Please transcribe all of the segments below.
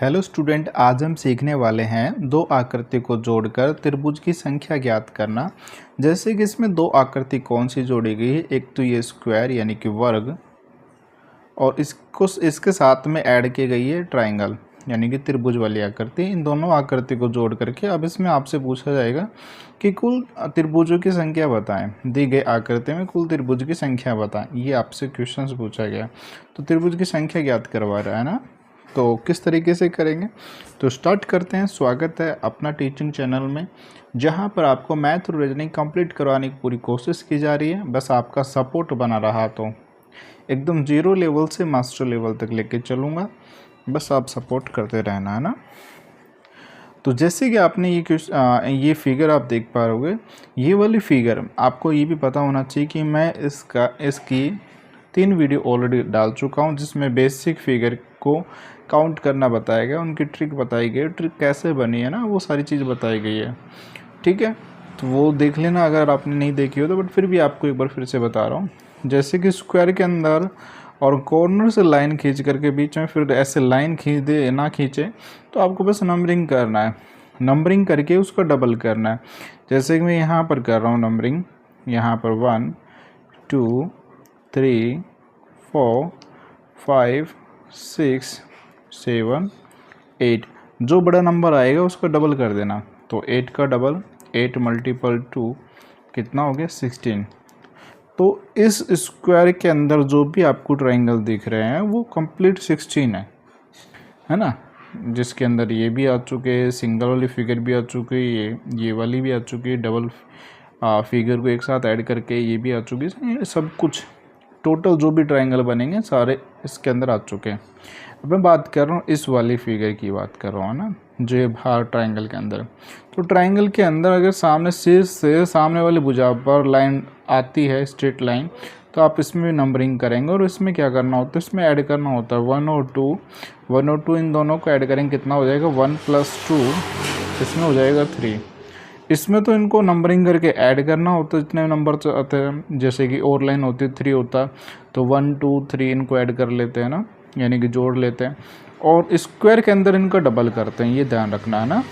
Hello student, आज हम सीखने वाले हैं दो आकृति को जोड़कर त्रिभुज की संख्या ज्ञात करना। जैसे कि इसमें दो आकृति कौन सी जोड़ी गई है, एक तो ये स्क्वायर यानी कि वर्ग, और इसको इसके साथ में ऐड की गई है ट्रायंगल यानी कि त्रिभुज वाली आकृति। इन दोनों आकृति को जोड़ करके अब इसमें आपसे पूछा जाएगा कि कुल त्रिभुजों की संख्या बताएं। दी गई आकृति में कुल त्रिभुज की संख्या बताएं, ये आपसे क्वेश्चन पूछा गया। तो त्रिभुज की संख्या ज्ञात करवा रहा है ना, तो किस तरीके से करेंगे, तो स्टार्ट करते हैं। स्वागत है अपना टीचिंग चैनल में, जहां पर आपको मैथ और रीजनिंग कंप्लीट करवाने की पूरी कोशिश की जा रही है। बस आपका सपोर्ट बना रहा तो एकदम जीरो लेवल से मास्टर लेवल तक लेके चलूँगा, बस आप सपोर्ट करते रहना है ना। तो जैसे कि आपने ये फिगर आप देख पा रहे होगे, ये वाली फिगर आपको ये भी पता होना चाहिए कि मैं इसकी 3 वीडियो ऑलरेडी डाल चुका हूँ, जिसमें बेसिक फिगर को काउंट करना बताया गया, उनकी ट्रिक बताई गई, ट्रिक कैसे बनी है ना, वो सारी चीज़ बताई गई है। ठीक है, तो वो देख लेना अगर आपने नहीं देखी हो तो, बट फिर भी आपको एक बार फिर से बता रहा हूँ। जैसे कि स्क्वायर के अंदर और कॉर्नर से लाइन खींच करके बीच में फिर ऐसे लाइन खींच दे ना खींचे, तो आपको बस नंबरिंग करना है, नंबरिंग करके उसको डबल करना है। जैसे कि मैं यहाँ पर कर रहा हूँ नंबरिंग, यहाँ पर 1 2 3 4 5 6 7 8, जो बड़ा नंबर आएगा उसका डबल कर देना। तो 8 का डबल 8 मल्टीपल 2 कितना हो गया 16। तो इस स्क्वायर के अंदर जो भी आपको ट्रायंगल दिख रहे हैं वो कंप्लीट 16 है ना, जिसके अंदर ये भी आ चुके हैं, सिंगल वाली फिगर भी आ चुकी है, ये वाली भी आ चुकी है, डबल फिगर को एक साथ ऐड करके ये भी आ चुकी है, सब कुछ टोटल जो भी ट्रायंगल बनेंगे सारे इसके अंदर आ चुके हैं। अब मैं बात कर रहा हूँ इस वाली फिगर की बात कर रहा हूँ ना, जो ये बाहर ट्रायंगल के अंदर। तो ट्रायंगल के अंदर अगर सामने शीर्ष से सामने वाली भुजा पर लाइन आती है, स्ट्रेट लाइन, तो आप इसमें भी नंबरिंग करेंगे और इसमें क्या करना होता है, इसमें ऐड करना होता है 1 और 2, इन दोनों को ऐड करेंगे, कितना हो जाएगा 1 + 2, इसमें हो जाएगा 3। इसमें तो इनको नंबरिंग करके ऐड करना होता है, जितने नंबर आते हैं, जैसे कि और लाइन होती है 3 होता, तो 1 2 3 इनको ऐड कर लेते हैं ना, यानी कि जोड़ लेते हैं, और स्क्वायर के अंदर इनका डबल करते हैं, ये ध्यान रखना है ना।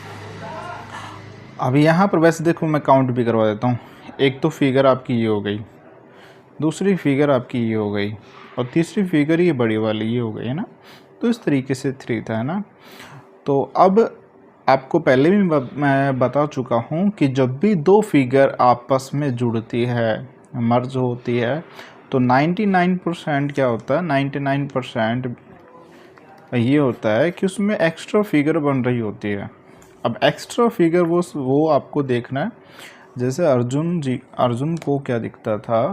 अब यहाँ पर वैसे देखो मैं काउंट भी करवा देता हूँ। एक तो फिगर आपकी ये हो गई, दूसरी फिगर आपकी ये हो गई, और तीसरी फिगर ये बड़ी वाली ये हो गई है ना। तो इस तरीके से 3 था, है ना। तो अब आपको पहले भी मैं बता चुका हूँ कि जब भी दो फिगर आपस में जुड़ती है, मर्ज होती है, तो 99% क्या होता है, 99% ये होता है कि उसमें एक्स्ट्रा फिगर बन रही होती है। अब एक्स्ट्रा फिगर वो आपको देखना है। जैसे अर्जुन को क्या दिखता था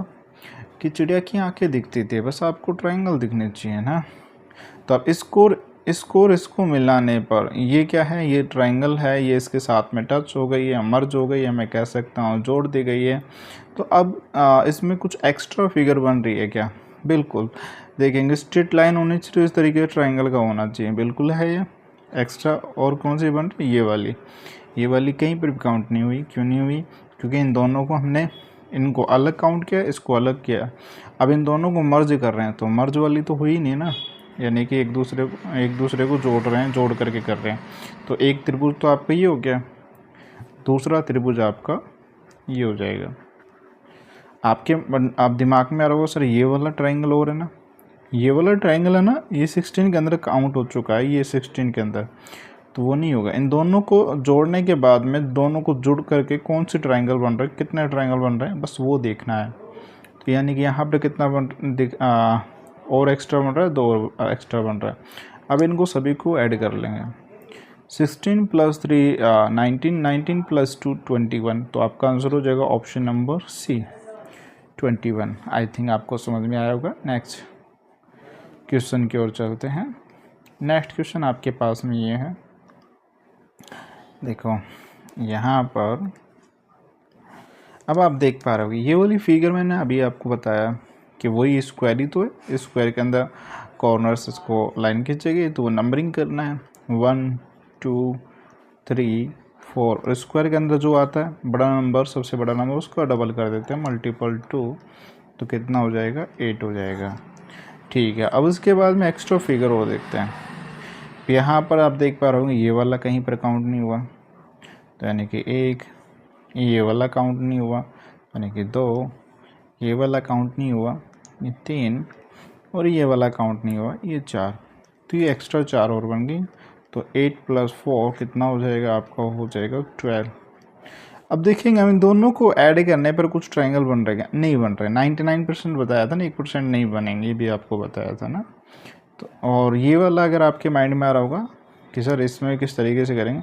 कि चिड़िया की आंखें दिखती थी, बस आपको ट्रायंगल दिखने चाहिए ना। तो अब इसको मिलाने पर ये क्या है, ये ट्रायंगल है, ये इसके साथ में टच हो गई है, मर्ज हो गई है, मैं कह सकता हूँ जोड़ दी गई है। तो अब इसमें कुछ एक्स्ट्रा फिगर बन रही है क्या, बिल्कुल देखेंगे स्ट्रेट लाइन होनी चाहिए, इस तरीके से ट्रायंगल का होना चाहिए, बिल्कुल है ये एक्स्ट्रा। और कौन सी बन रही है, ये वाली कहीं पर भी काउंट नहीं हुई। क्यों नहीं हुई, क्योंकि इन दोनों को हमने इनको अलग काउंट किया, इसको अलग किया। अब इन दोनों को मर्ज कर रहे हैं, तो मर्ज वाली तो हुई नहीं ना, यानी कि एक दूसरे को जोड़ रहे हैं, जोड़ करके कर रहे हैं। तो एक त्रिभुज तो आपका ये हो गया, दूसरा त्रिभुज आपका ये हो जाएगा। आप दिमाग में आ रहा होगा सर ये वाला ट्रायंगल और है ना, ये वाला ट्रायंगल है ना, ये 16 के अंदर काउंट हो चुका है, ये 16 के अंदर, तो वो नहीं होगा। इन दोनों को जोड़ने के बाद में दोनों को जुड़ करके कौन सी ट्रायंगल बन रहा है, कितने ट्रायंगल बन रहे हैं, बस वो देखना है। तो यानी कि यहाँ पे कितना और एक्स्ट्रा बन रहा है, 2 और एक्स्ट्रा बन रहा है। अब इनको सभी को ऐड कर लेंगे, 16 + 3 19, 19 + 2 21। तो आपका आंसर हो जाएगा option number C 21। I think आपको समझ में आया होगा। नेक्स्ट क्वेश्चन की ओर चलते हैं। नेक्स्ट क्वेश्चन आपके पास में ये है, देखो यहाँ पर अब आप देख पा रहे हो ये वाली फिगर मैंने अभी आपको बताया कि वही स्क्वायर ही तो है। स्क्वायर के अंदर कॉर्नर्स इसको लाइन खींचेगी, तो वो नंबरिंग करना है 1 2 3 4। स्क्वायर के अंदर जो आता है बड़ा नंबर, सबसे बड़ा नंबर, उसको डबल कर देते हैं, मल्टीपल 2, तो कितना हो जाएगा 8 हो जाएगा। ठीक है, अब इसके बाद में एक्स्ट्रा फिगर और देखते हैं। यहाँ पर आप देख पा रहे होंगे ये वाला कहीं पर काउंट नहीं हुआ, तो यानी कि 1, ये वाला काउंट नहीं हुआ यानी कि 2, ये वाला काउंट नहीं हुआ ये 3, और ये वाला काउंट नहीं हुआ ये 4। तो ये एक्स्ट्रा 4 और बन गई। तो 8 + 4 कितना हो जाएगा आपका, हो जाएगा 12। अब देखेंगे हम इन दोनों को ऐड करने पर कुछ ट्रायंगल बन रहे हैं, नहीं बन रहे। 99% बताया था ना, 1% नहीं बनेंगे, ये भी आपको बताया था ना। तो और ये वाला अगर आपके माइंड में आ रहा होगा कि सर इसमें किस तरीके से करेंगे,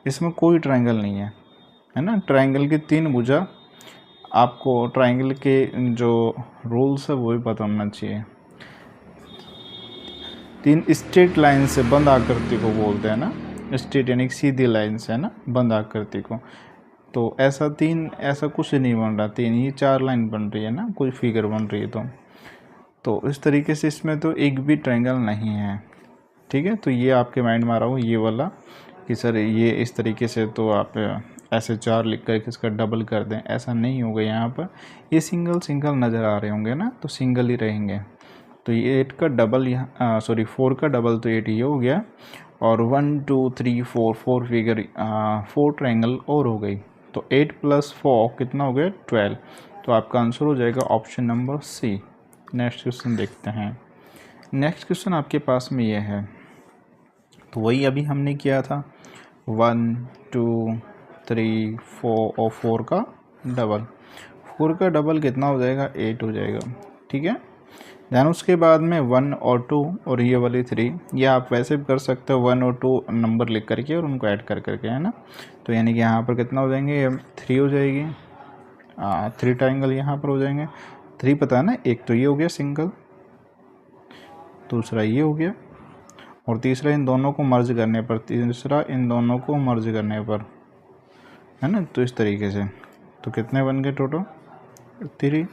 इसमें कोई ट्रायंगल नहीं है ना। ट्रायंगल की 3 भुजा, आपको ट्रायंगल के जो रूल्स है वो भी पता होना चाहिए। 3 स्ट्रेट लाइन से बंद आकृति को बोलते हैं ना, स्ट्रेट यानी सीधी लाइन से, है ना, बंद आकृति को। तो ऐसा 3 ऐसा कुछ नहीं बन रहा, 3 ही 4 लाइन बन रही है ना, कोई फिगर बन रही है। तो इस तरीके से इसमें तो एक भी ट्रायंगल नहीं है, ठीक है। तो ये आपके माइंड में आ रहा हो ये वाला कि सर ये इस तरीके से, तो आप ऐसे 4 लिख कर इसका डबल कर दें, ऐसा नहीं होगा। यहाँ पर ये सिंगल सिंगल नज़र आ रहे होंगे ना, तो सिंगल ही रहेंगे। तो ये 8 का डबल यहाँ, सॉरी 4 का डबल तो 8 ये हो गया, और 1 2 3 4 4 फिगर 4 ट्रायंगल और हो गई। तो 8 + 4 कितना हो गया, 12। तो आपका आंसर हो जाएगा option number C. Next question देखते हैं। नेक्स्ट क्वेश्चन आपके पास में ये है, तो वही अभी हमने किया था, 1 2 3 4 और 4 का डबल। 4 का डबल कितना हो जाएगा, 8 हो जाएगा, ठीक है। दैन उसके बाद में 1 और 2 और ये वाली 3, ये आप वैसे भी कर सकते हो 1 और 2 नंबर लिख करके और उनको ऐड कर करके, है ना। तो यानी कि यहाँ पर कितना हो जाएंगे, 3 हो जाएगी, 3 ट्रायंगल यहाँ पर हो जाएंगे। 3 पता है ना, एक तो ये हो गया सिंगल, दूसरा ये हो गया, और तीसरा इन दोनों को मर्ज करने पर, तीसरा इन दोनों को मर्ज करने पर, है ना। तो इस तरीके से तो कितने बन गए टोटल, 3,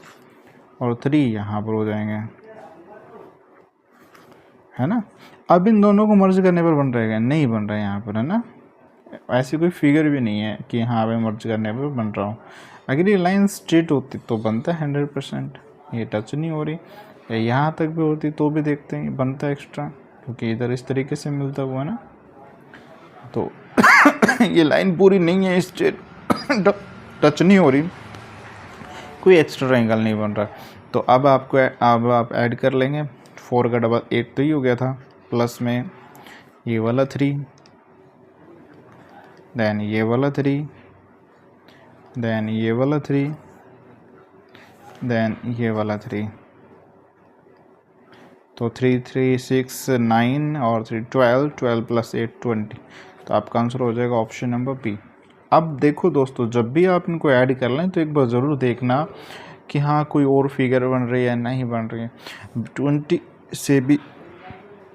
और 3 यहाँ पर हो जाएंगे, है ना। अब इन दोनों को मर्ज करने पर बन रहेगा, नहीं बन रहा है यहाँ पर, है ना। ऐसी कोई फिगर भी नहीं है कि हाँ भाई मर्ज करने पर बन रहा हूँ। अगर ये लाइन स्ट्रेट होती तो बनता है 100%, ये टच नहीं हो रही, या यहाँ तक भी होती तो भी देखते हैं बनता है एक्स्ट्रा, क्योंकि इधर इस तरीके से मिलता हुआ ना। तो ये लाइन पूरी नहीं है स्ट्रेट, टच नहीं हो रही, कोई एक्स्ट्रा एंगल नहीं बन रहा। तो अब आपको अब आप ऐड कर लेंगे, 4 का डबल 8 तो ही हो गया था, प्लस में ये वाला 3, देन ये वाला 3, देन ये वाला 3, देन ये वाला 3। तो 3 3 6 9 और 3 12, 12 + 8 20। तो आपका आंसर हो जाएगा ऑप्शन नंबर बी। अब देखो दोस्तों, जब भी आप इनको ऐड कर लें तो एक बार ज़रूर देखना कि हाँ कोई और फिगर बन रही है नहीं बन रही है।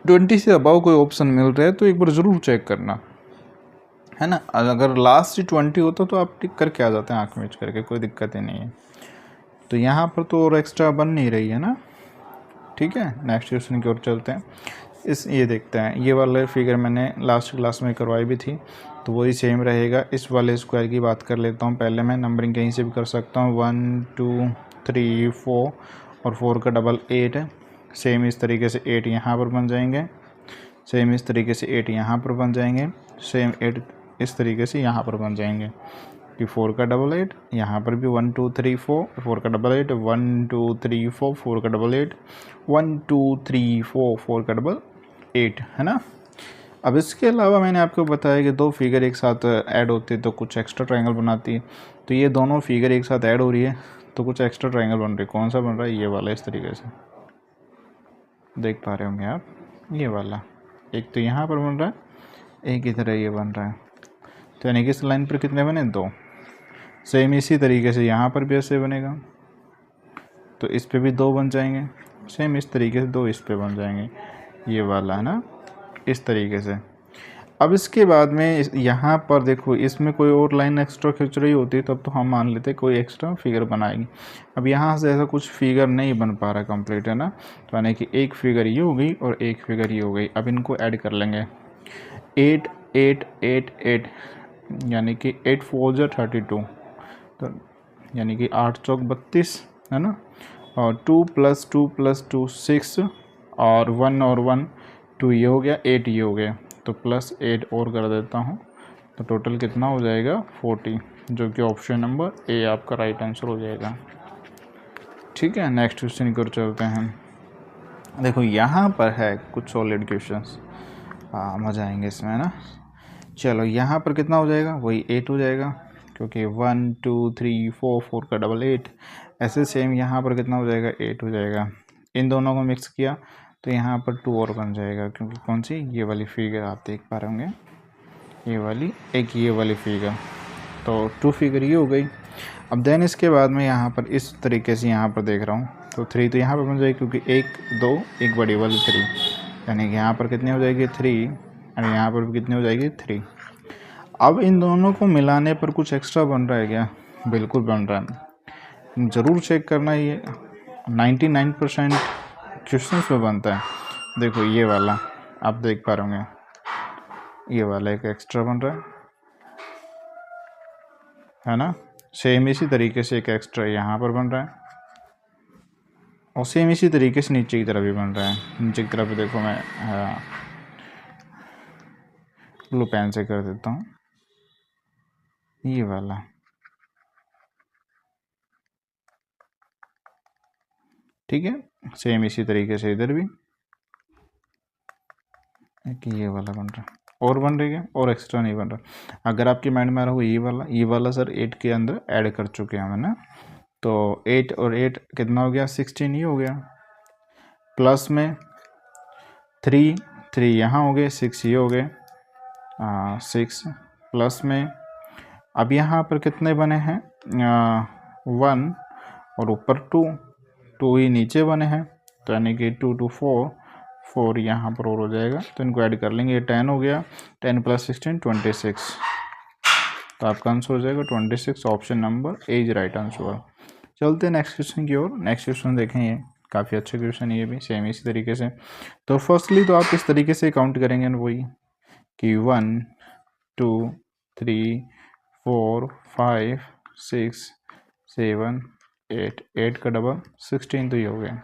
20 से अबव कोई ऑप्शन मिल रहा है तो एक बार ज़रूर चेक करना, है ना। अगर लास्ट 20 होता तो आप टिक करके आ जाते हैं आँख मीच करके, कोई दिक्कत ही नहीं है। तो यहाँ पर तो और एक्स्ट्रा बन नहीं रही है ना, ठीक है। नेक्स्ट क्वेश्चन की ओर चलते हैं। ये देखते हैं, ये वाले फिगर मैंने लास्ट क्लास में करवाई भी थी, तो वही सेम रहेगा। इस वाले स्क्वायर की बात कर लेता हूँ पहले मैं, नंबरिंग कहीं से भी कर सकता हूँ, 1 2 3 4 और 4 का डबल 8 है। सेम इस तरीके से 8 यहाँ पर बन जाएंगे, सेम इस तरीके से 8 यहाँ पर बन जाएंगे, सेम 8 इस तरीके से यहाँ पर बन जाएंगे कि 4 का डबल 8, यहाँ पर भी 1 2 3 4, 4 का डबल 8, 1 2 3 4, 4 का डबल 8, 1 2 3 4, 4 का डबल 8, है ना। अब इसके अलावा मैंने आपको बताया कि 2 फिगर एक साथ ऐड होती है तो कुछ एक्स्ट्रा ट्रायंगल बनाती है। तो ये दोनों फिगर एक साथ ऐड हो रही है तो कुछ एक्स्ट्रा ट्रायंगल बन रही है। कौन सा बन रहा है, ये वाला, इस तरीके से देख पा रहे होंगे आप, ये वाला। एक तो यहाँ पर बन रहा है, एक इधर ये बन रहा है। तो यानी कि इस लाइन पर कितने बने, 2। सेम इसी तरीके से यहाँ पर भी ऐसे बनेगा, तो इस पे भी 2 बन जाएंगे, सेम इस तरीके से 2 इस पे बन जाएंगे, ये वाला, है ना, इस तरीके से। अब इसके बाद में यहाँ पर देखो, इसमें कोई और लाइन एक्स्ट्रा खींच रही होती तब तो हम मान लेते कोई एक्स्ट्रा फिगर बनाएगी। अब यहाँ से ऐसा कुछ फिगर नहीं बन पा रहा कंप्लीट, है ना। तो यानी कि एक फिगर ये हो गई और एक फिगर ये हो गई। अब इनको ऐड कर लेंगे, 8 8 8 8, यानी कि 8 4 जा 32, तो यानी कि 8 चौक 32, है ना। और 2 + 2 + 2 6, और 1 और 1 2, ये हो गया, 8 ये हो गया। तो +8 और कर देता हूँ, तो टोटल कितना हो जाएगा 40, जो कि ऑप्शन नंबर ए आपका राइट आंसर हो जाएगा। ठीक है, नेक्स्ट क्वेश्चन की ओर चलते हैं। देखो यहाँ पर है कुछ सॉलिड क्वेश्चंस, हाँ मज़ा आएंगे इसमें, है ना। चलो यहाँ पर कितना हो जाएगा, वही 8 हो जाएगा, क्योंकि 1 2 3 4 4 का डबल 8। ऐसे सेम यहाँ पर कितना हो जाएगा, 8 हो जाएगा। इन दोनों को मिक्स किया तो यहाँ पर 2 और बन जाएगा, क्योंकि कौन सी, ये वाली फिगर आप देख पा रहे होंगे, ये वाली, एक ये वाली फिगर, तो 2 फिगर ये हो गई। अब देन इसके बाद में यहाँ पर इस तरीके से यहाँ पर देख रहा हूँ, तो 3 तो यहाँ पर बन जाएगी, क्योंकि 1 2 एक बड़ी वाली 3, यानी कि यहाँ पर कितनी हो जाएगी 3, और यहाँ पर भी कितनी हो जाएगी 3। अब इन दोनों को मिलाने पर कुछ एक्स्ट्रा बन रहा है क्या, बिल्कुल बन रहा है, ज़रूर चेक करना, ये 99% क्वेश्चंस में बनता है। देखो ये वाला आप देख पा रहे होंगे, ये वाला एक एक्स्ट्रा बन रहा है ना। सेम इसी तरीके से एक एक्स्ट्रा यहाँ पर बन रहा है, और सेम इसी तरीके से नीचे की तरफ भी बन रहा है। नीचे की तरफ भी देखो, मैं ब्लू पेन से कर देता हूँ, ये वाला, ठीक है। सेम इसी तरीके से इधर भी एक ये वाला बन रहा है, और बन रही है, और एक्स्ट्रा नहीं बन रहा। अगर आपके माइंड में आ रहा हो ये वाला सर 8 के अंदर ऐड कर चुके हैं हम, है ना, तो 8 और 8 कितना हो गया, 16 ही हो गया। प्लस में 3 यहाँ हो गए, 6 ये हो गए, 6 प्लस में, अब यहाँ पर कितने बने हैं, 1 और ऊपर 2 ही नीचे बने हैं, तो यानी कि 2 2 4 यहाँ पर और हो जाएगा, तो इनको ऐड कर लेंगे, 10 हो गया, 10 + 16 26, तो आपका आंसर हो जाएगा 26, option number A is right answer. चलते हैं नेक्स्ट क्वेश्चन की ओर। नेक्स्ट क्वेश्चन देखें, ये काफ़ी अच्छा क्वेश्चन है, ये भी सेम इसी तरीके से। तो फर्स्टली तो आप इस तरीके से काउंट करेंगे वही कि 1 2 3 4 5 6 7 8 का डबल 16, तो ये हो गया।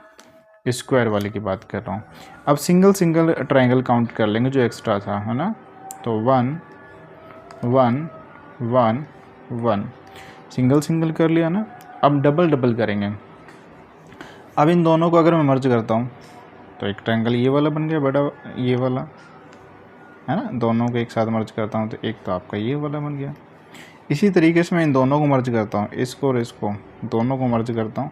स्क्वायर वाले की बात कर रहा हूँ। अब सिंगल ट्रायंगल काउंट कर लेंगे जो एक्स्ट्रा था, है ना, तो 1 1 1 1 सिंगल कर लिया ना। अब डबल करेंगे। अब इन दोनों को अगर मैं मर्ज करता हूँ तो एक ट्रायंगल ये वाला बन गया, बड़ा ये वाला, है ना। दोनों को एक साथ मर्ज करता हूँ तो एक तो आपका ये वाला बन गया। इसी तरीके से मैं इन दोनों को मर्ज करता हूँ, इसको और इसको दोनों को मर्ज करता हूँ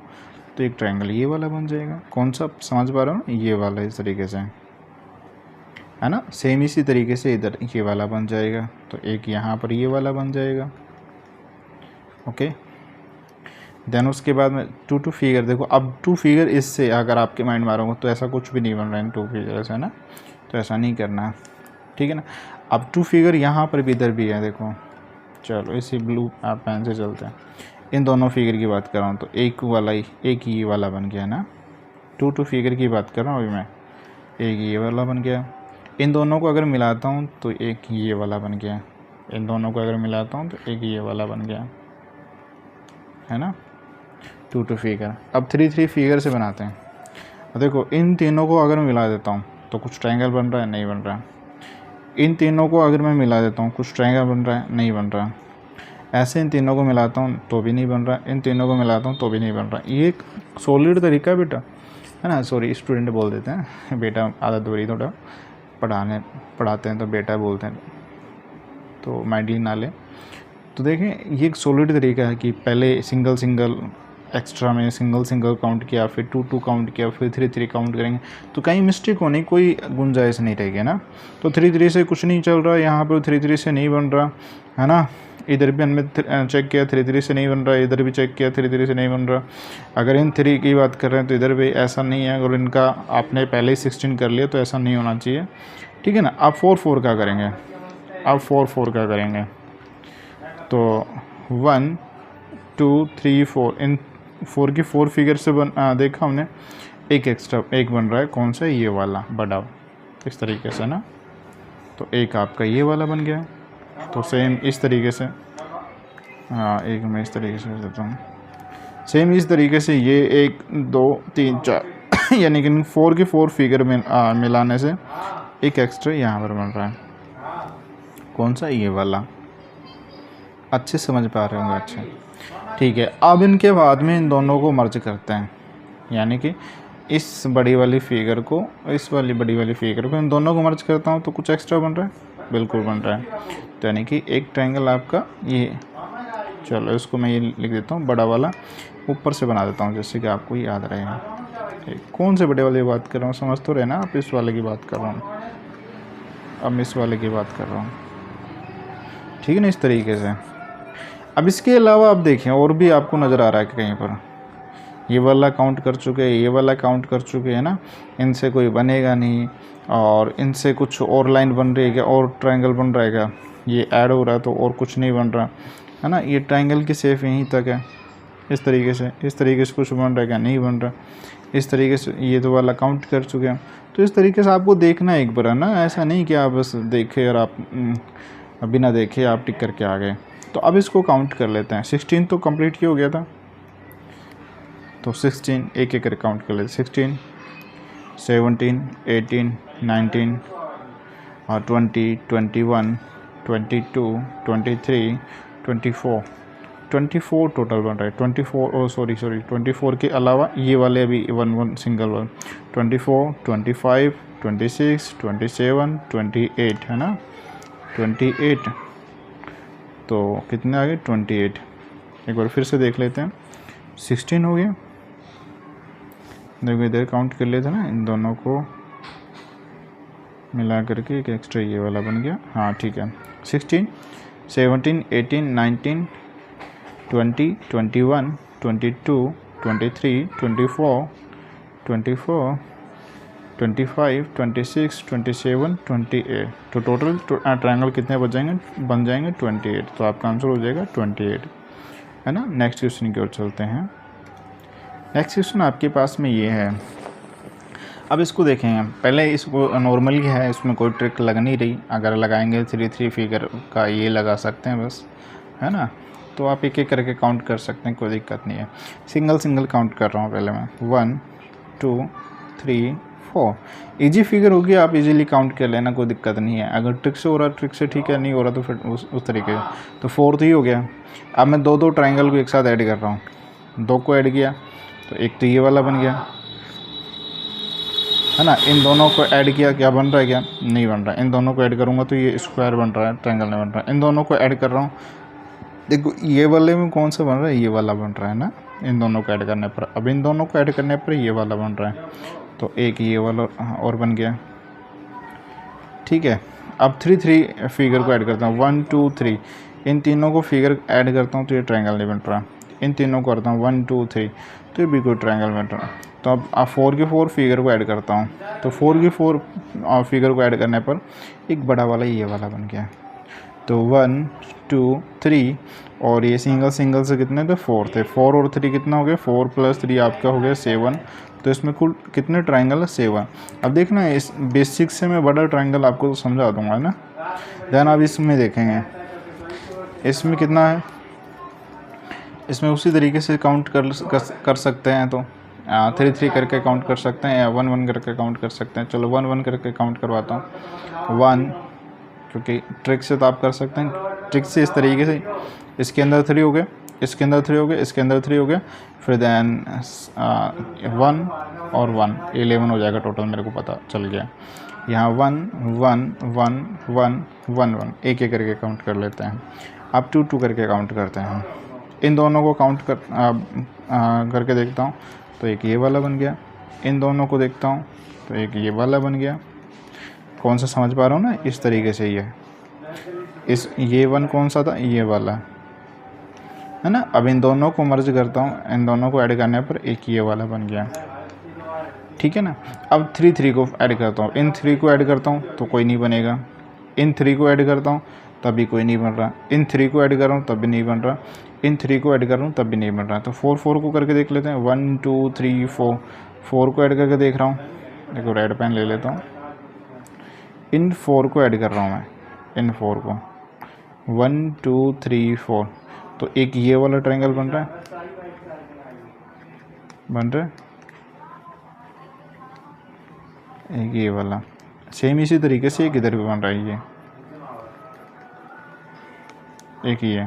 तो एक ट्रायंगल ये वाला बन जाएगा। कौन सा, समझ पा रहे हो, ये वाला, इस तरीके से, है ना। सेम इसी तरीके से इधर ये वाला बन जाएगा, तो एक यहाँ पर ये वाला बन जाएगा। ओके, देन उसके बाद में 2 फिगर, देखो अब 2 फिगर इससे अगर आपके माइंड में आ रहा हो तो ऐसा कुछ भी नहीं बन रहा है 2 फिगर से, है ना, तो ऐसा नहीं करना है, ठीक है ना। अब 2 फिगर यहाँ पर भी, इधर भी है, देखो। चलो इसी ब्लू आप पेन से चलते हैं। इन दोनों फिगर की बात कर रहा हूँ तो एक वाला ही, एक ये वाला बन गया ना। 2 फिगर की बात कर रहा हूँ अभी मैं, एक ये वाला बन गया। इन दोनों को अगर मिलाता हूँ तो एक ये वाला बन गया। इन दोनों को अगर मिलाता हूँ तो एक ये वाला बन गया, है ना। 2 फिगर। अब 3 फिगर से बनाते हैं। देखो इन तीनों को अगर मैं मिला देता हूँ तो कुछ ट्रायंगल बन रहा है, नहीं बन रहा। इन तीनों को अगर मैं मिला देता हूँ कुछ ट्रायंगल बन रहा है, नहीं बन रहा। ऐसे इन तीनों को मिलाता हूँ तो भी नहीं बन रहा, इन तीनों को मिलाता हूँ तो भी नहीं बन रहा। ये एक सॉलिड तरीका है बेटा, है ना। सॉरी, स्टूडेंट बोल देते हैं, बेटा आदत बुरी, थोड़ा पढ़ाते हैं तो बेटा बोलते हैं, तो माइंडली ना ले। तो देखें ये एक सॉलिड तरीका है कि पहले सिंगल एक्स्ट्रा में सिंगल काउंट किया, फिर 2 काउंट किया, फिर 3 काउंट करेंगे तो कहीं मिस्टेक होने की कोई गुंजाइश नहीं रहेगी ना। तो 3 से कुछ नहीं चल रहा, यहाँ पर 3 से नहीं बन रहा, है ना। इधर भी हमने चेक किया 3 से नहीं बन रहा, इधर भी चेक किया 3 से नहीं बन रहा। अगर इन 3 की बात कर रहे हैं तो इधर भी ऐसा नहीं है, अगर इनका आपने पहले ही 16 कर लिया तो ऐसा नहीं होना चाहिए, ठीक है ना। अब 4 का करेंगे, अब 4 का करेंगे तो 1 2 3 4, इन 4 की 4 फिगर से देखा हमने, एक एक्स्ट्रा एक बन रहा है, कौन सा, ये वाला बड़ा, इस तरीके से ना। तो एक आपका ये वाला बन गया। तो सेम इस तरीके से, एक मैं इस तरीके से कर देता हूँ, सेम इस तरीके से ये 1 2 3 4 यानी कि 4 की 4 फिगर में मिलाने से एक एक्स्ट्रा यहाँ पर बन रहा है। कौन सा, ये वाला। अच्छे समझ पा रहे होंगे, अच्छा ठीक है। अब इनके बाद में इन दोनों को मर्ज करते हैं, यानी कि इस बड़ी वाली फिगर को इस वाली बड़ी वाली फिगर को इन दोनों को मर्ज करता हूँ तो कुछ एक्स्ट्रा बन रहा है, बिल्कुल बन रहा है। तो यानी कि एक ट्रायंगल आपका ये, चलो इसको मैं ये लिख देता हूँ बड़ा वाला, ऊपर से बना देता हूँ जिससे कि आपको याद रहे। कौन से बड़े वाले की बात कर रहा हूँ, समझ तो रहे ना आप, इस वाले की बात कर रहा हूँ, अब मैं इस वाले की बात कर रहा हूँ, ठीक है ना, इस तरीके से। अब इसके अलावा आप देखें और भी आपको नज़र आ रहा है कि कहीं पर ये वाला काउंट कर चुके हैं, ये वाला काउंट कर चुके हैं ना, इनसे कोई बनेगा नहीं, और इनसे कुछ और लाइन बन रही है क्या, और ट्रायंगल बन रहा है क्या, ये ऐड हो रहा है तो और कुछ नहीं बन रहा है ना, ये ट्रायंगल की शेप यहीं तक है, इस तरीके से कुछ बन रहा है क्या, नहीं बन रहा, इस तरीके से ये तो वाला काउंट कर चुके हैं। तो इस तरीके से आपको देखना है एक बार, है ना, ऐसा नहीं कि आप बस देखे और आप बिना देखे आप टिक करके आ गए। तो अब इसको काउंट कर लेते हैं। 16 तो कंप्लीट ही हो गया था, तो 16 एक एक करके काउंट कर लेते, 16, 17, 18, 19 और 20, 21, 22, 23, 24 टोटल बन रहा है। 24 ओ सॉरी 24 के अलावा ये वाले अभी वन सिंगल वन, 24, 25, 26, 27, 28 है ना, 28, तो कितने आ गए 28। एक बार फिर से देख लेते हैं, 16 हो गया, देखो इधर काउंट कर लेते ना, इन दोनों को मिला करके एक एक्स्ट्रा ये वाला बन गया, हाँ ठीक है। 16, 17, 18, 19, 20, 21, 22, 23, 24, 25, 26, 27, 28, तो टोटल ट्रायंगल कितने बन जाएंगे 28, तो आपका आंसर हो जाएगा 28, है ना। नेक्स्ट क्वेश्चन की ओर चलते हैं। नेक्स्ट क्वेश्चन आपके पास में ये है, अब इसको देखेंगे, पहले इसको नॉर्मल ही है, इसमें कोई ट्रिक लग नहीं रही, अगर लगाएंगे 3 फिगर का ये लगा सकते हैं बस, है ना, तो आप एक एक करके काउंट कर सकते हैं, कोई दिक्कत नहीं है। सिंगल काउंट कर रहा हूँ पहले मैं, 1 2 3 4, ईजी फिगर होगी, आप इजीली काउंट कर लेना, कोई दिक्कत नहीं है। अगर ट्रिक से हो रहा है ट्रिक से ठीक है, नहीं हो रहा तो फिर उस तरीके से। तो 4 ही हो गया। अब मैं दो ट्राइंगल को एक साथ ऐड कर रहा हूँ, 2 को ऐड किया तो एक तो ये वाला बन गया, है ना। इन दोनों को ऐड किया, क्या बन रहा है, क्या नहीं बन रहा है। इन दोनों को ऐड करूँगा तो ये स्क्वायर बन रहा है, ट्रायंगल नहीं बन रहा है। इन दोनों को ऐड कर रहा हूँ, देखो ये वाले में कौन सा बन रहा है, ये वाला बन रहा है ना, इन दोनों को ऐड करने पर। अब इन दोनों को ऐड करने पर ये वाला बन रहा है, तो एक ये वाला और बन गया, ठीक है। अब 3 फिगर को ऐड करता हूँ, 1 2 3, इन तीनों को फिगर ऐड करता हूँ तो ये ट्रायंगल नहीं बन रहा। इन तीनों को करता हूँ 1 2 3, तो ये भी कोई ट्रायंगल बन रहा। तो अब 4 के 4 फिगर को ऐड करता हूँ, तो 4 के 4 फिगर को ऐड करने पर एक बड़ा वाला ये वाला बन गया। तो 1 2 3, और ये सिंगल से कितने थे, 4 थे। 4 और 3 कितना हो गया, 4 + 3 आपका हो गया 7। तो इसमें कुल कितने ट्रायंगल है, 7। अब देखना इस बेसिक से मैं बड़ा ट्रायंगल आपको समझा दूंगा, है ना। देन अब इसमें देखेंगे, इसमें कितना है, इसमें उसी तरीके से काउंट कर सकते हैं। तो 3 करके काउंट कर सकते हैं, या 1 1 करके काउंट कर सकते हैं। चलो 1 1 करके काउंट करवाता हूँ। 1, क्योंकि ट्रिक से तो आप कर सकते हैं, ट्रिक से इस तरीके से, इसके अंदर 3 हो गए, इसके अंदर 3 हो गए, इसके अंदर 3 हो गए, फिर देन 1 और 1, 11 हो जाएगा टोटल, मेरे को पता चल गया। यहाँ 1 1 1 1 1 1 एक एक करके काउंट कर लेते हैं। अब 2 2 करके काउंट करते हैं। इन दोनों को काउंट करके देखता हूँ, तो एक ये वाला बन गया। इन दोनों को देखता हूँ तो एक ये वाला बन गया। कौन सा समझ पा रहा हूँ ना, इस तरीके से ये 1 कौन सा था, ये वाला, है ना। अब इन दोनों को मर्ज करता हूँ, इन दोनों को ऐड करने पर एक ये वाला बन गया, ठीक है ना। अब 3 को ऐड करता हूँ, इन 3 को ऐड करता हूँ तो कोई नहीं बनेगा। इन 3 को ऐड करता हूँ तभी कोई नहीं बन रहा। इन 3 को ऐड कर रहा हूँ तब भी नहीं बन रहा। इन 3 को ऐड कर रहा हूँ तब भी नहीं बन रहा। तो 4 4 को करके देख लेते हैं, 1 2 3 4, 4 को ऐड करके देख रहा हूँ। देखो रेड पेन ले लेता हूँ, इन 4 को ऐड कर रहा हूँ मैं, इन 4 को, 1 2 3 4, तो एक ये वाला ट्रायंगल बन रहा है, एक ये वाला। सेम इसी तरीके से एक इधर भी बन रहा है, ये एक ये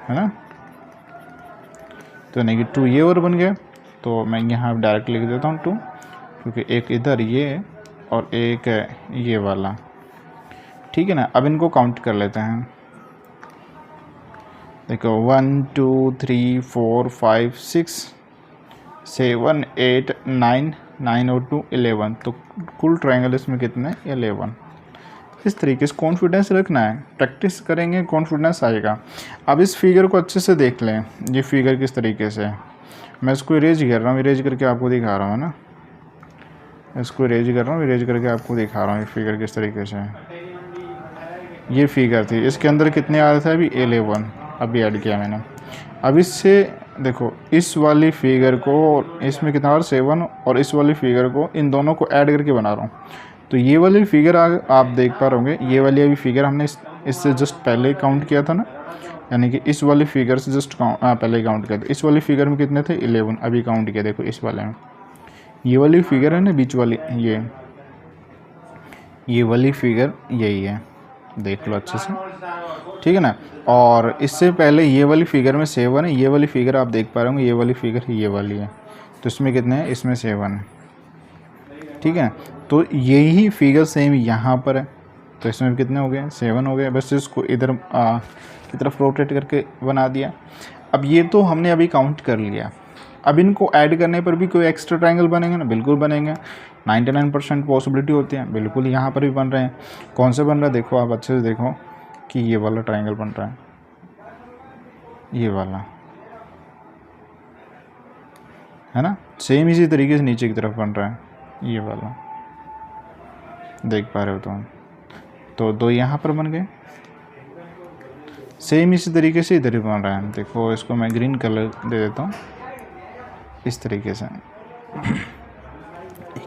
है ना, तो यानी कि 2 ये और बन गया। तो मैं यहाँ डायरेक्ट लिख देता हूँ 2, क्योंकि एक इधर ये और एक ये वाला, ठीक है ना। अब इनको काउंट कर लेते हैं। देखो 1 2 3 4 5 6 7 8 9, 9 और 2 11, तो कुल ट्रायंगल इसमें कितने 11। इस तरीके से कॉन्फिडेंस रखना है, प्रैक्टिस करेंगे कॉन्फिडेंस आएगा। अब इस फिगर को अच्छे से देख लें, ये फिगर किस तरीके से है। मैं इसको इरेज कर रहा हूँ, इरेज करके आपको दिखा रहा हूँ ना, इसको इरेज कर रहा हूँ, इरेज करके आपको दिखा रहा हूँ ये फिगर किस तरीके से है। ये फिगर थी, इसके अंदर कितने आ रहे थे अभी 11, अभी ऐड किया मैंने। अब इससे देखो इस वाली फिगर को इसमें कितना और 7, और इस वाली फिगर को, इन दोनों को ऐड करके बना रहा हूँ। तो ये वाली फिगर आप देख पा रहे होंगे, ये वाली अभी फिगर हमने इससे जस्ट पहले ही काउंट किया था ना, यानी कि इस वाली फिगर से जस्ट पहले ही काउंट किया था। इस वाली फिगर में कितने थे 11, अभी काउंट किया। देखो इस वाले में ये वाली फिगर है ना, बीच वाली ये वाली फिगर यही है, देख लो अच्छे से, ठीक है ना। और इससे पहले ये वाली फिगर में 7 है, ये वाली फिगर आप देख पा रहे होंगे, ये वाली फिगर ये वाली है, तो इसमें कितने हैं, इसमें 7 है, ठीक है। तो यही फिगर सेम यहाँ पर है, तो इसमें कितने हो गए 7 हो गए। बस इसको इधर की तरफ रोटेट करके बना दिया। अब ये तो हमने अभी काउंट कर लिया। अब इनको ऐड करने पर भी कोई एक्स्ट्रा ट्रायंगल बनेंगे ना, बिल्कुल बनेंगे। 99% पॉसिबिलिटी होती है, बिल्कुल यहाँ पर भी बन रहे हैं। कौन से बन रहा है देखो, आप अच्छे से देखो कि ये वाला ट्रायंगल बन रहा है, ये वाला है ना। सेम इसी तरीके से नीचे की तरफ बन रहा है, ये वाला देख पा रहे हो तो 2 यहाँ पर बन गए। सेम इसी तरीके से इधर ही बन रहा है। देखो इसको मैं ग्रीन कलर दे देता हूँ, इस तरीके से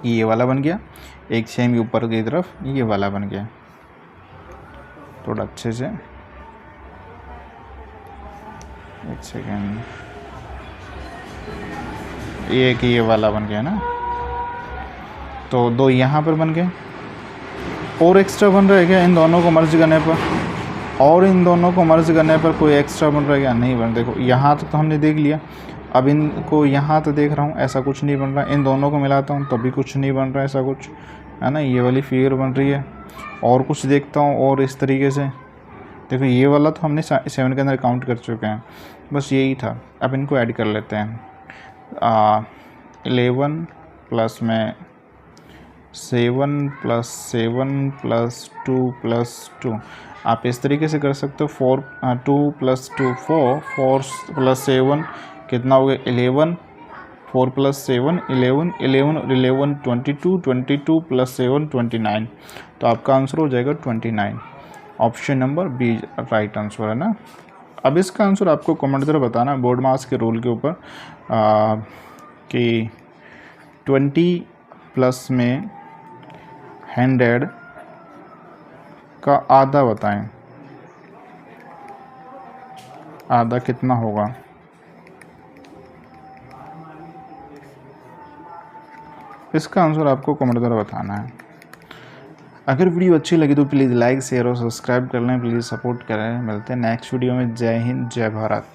ये वाला बन गया, एक सेम ऊपर की तरफ ये वाला बन गया। थोड़ा अच्छे से, एक सेकेंड, ये वाला बन गया ना, तो 2 यहाँ पर बन गए। और एक्स्ट्रा बन रहा है क्या इन दोनों को मर्ज करने पर, और इन दोनों को मर्ज करने पर कोई एक्स्ट्रा बन रहा है क्या, नहीं बन। देखो यहाँ तो हमने देख लिया, अब इनको यहाँ तो देख रहा हूँ, ऐसा कुछ नहीं बन रहा। इन दोनों को मिलाता हूँ तभी कुछ नहीं बन रहा, ऐसा कुछ है ना। ये वाली फिगर बन रही है, और कुछ देखता हूँ और इस तरीके से। देखो ये वाला तो हमने 7 के अंदर काउंट कर चुके हैं, बस यही था। अब इनको ऐड कर लेते हैं। 11 प्लस में 7 प्लस 7 प्लस 2 प्लस 2, आप इस तरीके से कर सकते हो। 2 प्लस 2 4, 4 प्लस 7 कितना हो गया 11, 4 प्लस 7 11, 11 और 11 22, 22 प्लस 7 29, तो आपका आंसर हो जाएगा 29। Option number B right answer है ना। अब इसका आंसर आपको कमेंट द्वारा बताना बोर्ड मास के रूल के ऊपर कि 20 प्लस में 100 का आधा बताएं, आधा कितना होगा। इसका आंसर आपको कमेंट द्वारा बताना है। अगर वीडियो अच्छी लगी तो प्लीज़ लाइक शेयर और सब्सक्राइब कर लें, प्लीज़ सपोर्ट करें। मिलते हैं नेक्स्ट वीडियो में। जय हिंद, जय भारत।